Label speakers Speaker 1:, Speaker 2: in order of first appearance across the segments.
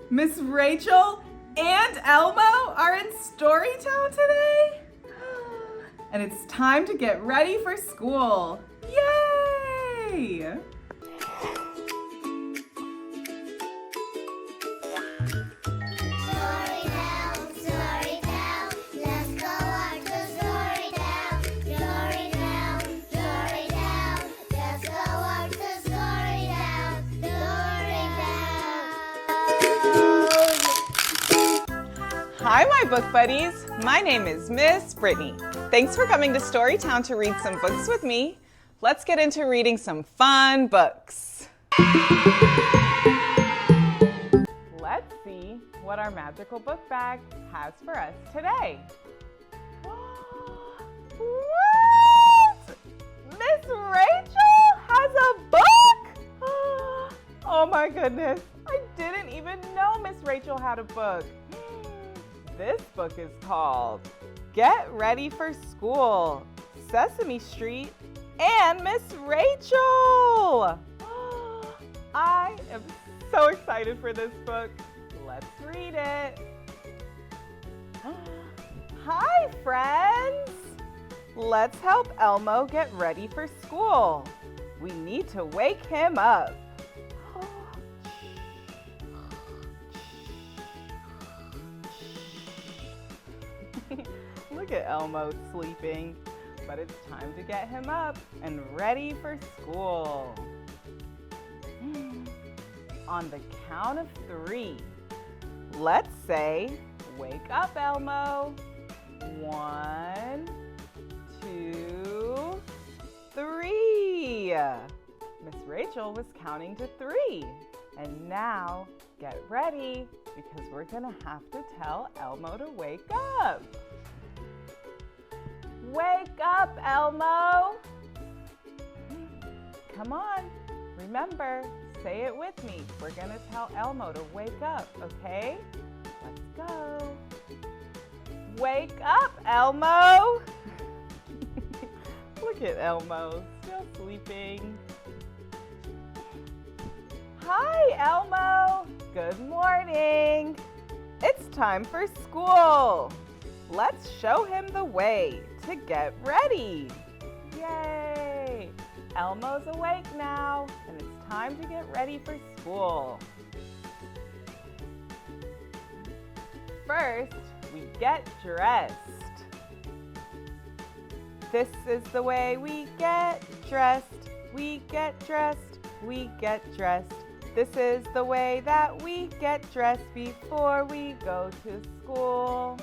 Speaker 1: Miss Rachel and Elmo are in Storytown today? And it's time to get ready for school. Yay!
Speaker 2: Hi, my book buddies. My name is Miss Brittany. Thanks for coming to Storytown to read some books with me. Let's get into reading some fun books. Let's see what our magical book bag has for us today. What? Miss Rachel has a book? Oh my goodness. I didn't even know Miss Rachel had a book. This book is called Get Ready for School, Sesame Street, and Miss Rachel. I am so excited for this book. Let's read it. Hi, friends. Let's help Elmo get ready for school. We need to wake him up. Look at Elmo sleeping, but it's time to get him up and ready for school. On the count of 3, let's say, wake up, Elmo. 1, 2, 3. Miss Rachel was counting to 3. And now, get ready, because we're gonna have to tell Elmo to wake up. Wake up, Elmo! Come on, remember, say it with me. We're gonna tell Elmo to wake up, okay? Let's go. Wake up, Elmo! Look at Elmo, still sleeping. Hi, Elmo! Good morning! It's time for school! Let's show him the way to get ready! Yay! Elmo's awake now, and it's time to get ready for school. First, we get dressed. This is the way we get dressed. We get dressed. We get dressed. This is the way that we get dressed before we go to school.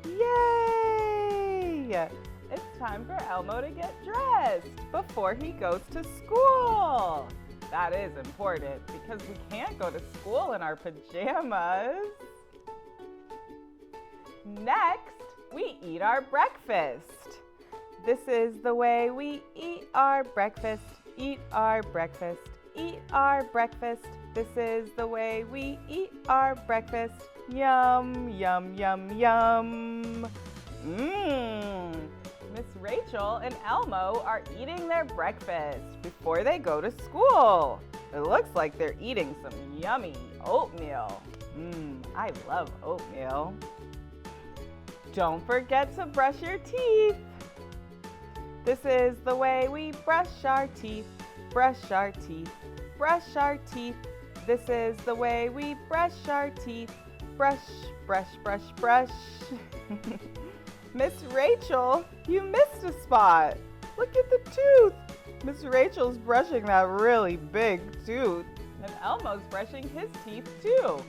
Speaker 2: Yay! It's time for Elmo to get dressed before he goes to school. That is important because we can't go to school in our pajamas. Next, we eat our breakfast. This is the way we eat our breakfast. Eat our breakfast. Eat our breakfast. This is the way we eat our breakfast. Yum, yum, yum, yum. Miss Rachel and Elmo are eating their breakfast before they go to school. It looks like they're eating some yummy oatmeal. I love oatmeal. Don't forget to brush your teeth. This is the way we brush our teeth. Brush our teeth. Brush our teeth. This is the way we brush our teeth. Brush, brush, brush, brush. Miss Rachel, you missed a spot. Look at the tooth. Miss Rachel's brushing that really big tooth. And Elmo's brushing his teeth too.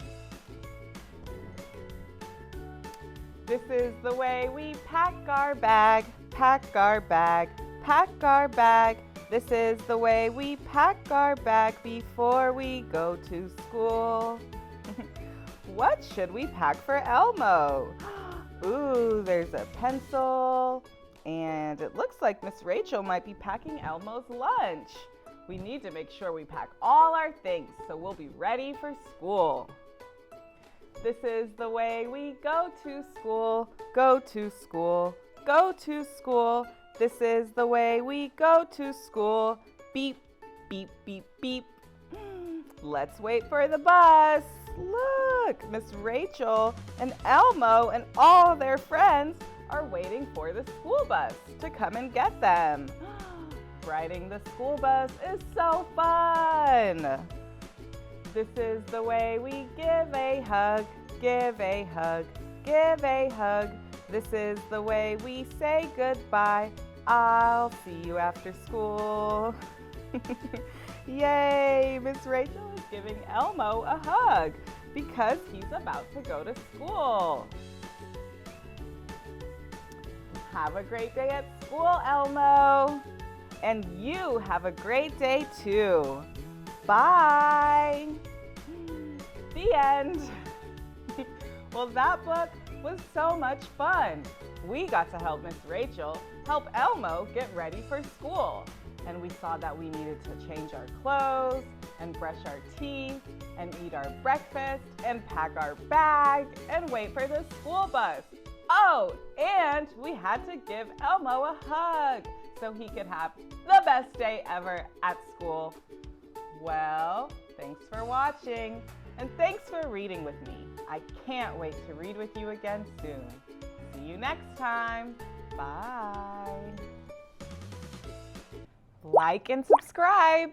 Speaker 2: This is the way we pack our bag. Pack our bag. Pack our bag. This is the way we pack our bag before we go to school. What should we pack for Elmo? Ooh, there's a pencil, and it looks like Miss Rachel might be packing Elmo's lunch. We need to make sure we pack all our things so we'll be ready for school. This is the way we go to school, go to school, go to school. This is the way we go to school. Beep, beep, beep, beep. Let's wait for the bus. Look. look, Miss Rachel and Elmo and all their friends are waiting for the school bus to come and get them. Riding the school bus is so fun. This is the way we give a hug, give a hug, give a hug. This is the way we say goodbye. I'll see you after school. Yay! Miss Rachel is giving Elmo a hug because he's about to go to school. Have a great day at school, Elmo. And you have a great day too. Bye. The end. Well, that book was so much fun. We got to help Miss Rachel help Elmo get ready for school. And we saw that we needed to change our clothes and brush our teeth and eat our breakfast and pack our bag and wait for the school bus. Oh, and we had to give Elmo a hug so he could have the best day ever at school. Well, thanks for watching and thanks for reading with me. I can't wait to read with you again soon. See you next time. Bye. Like and subscribe.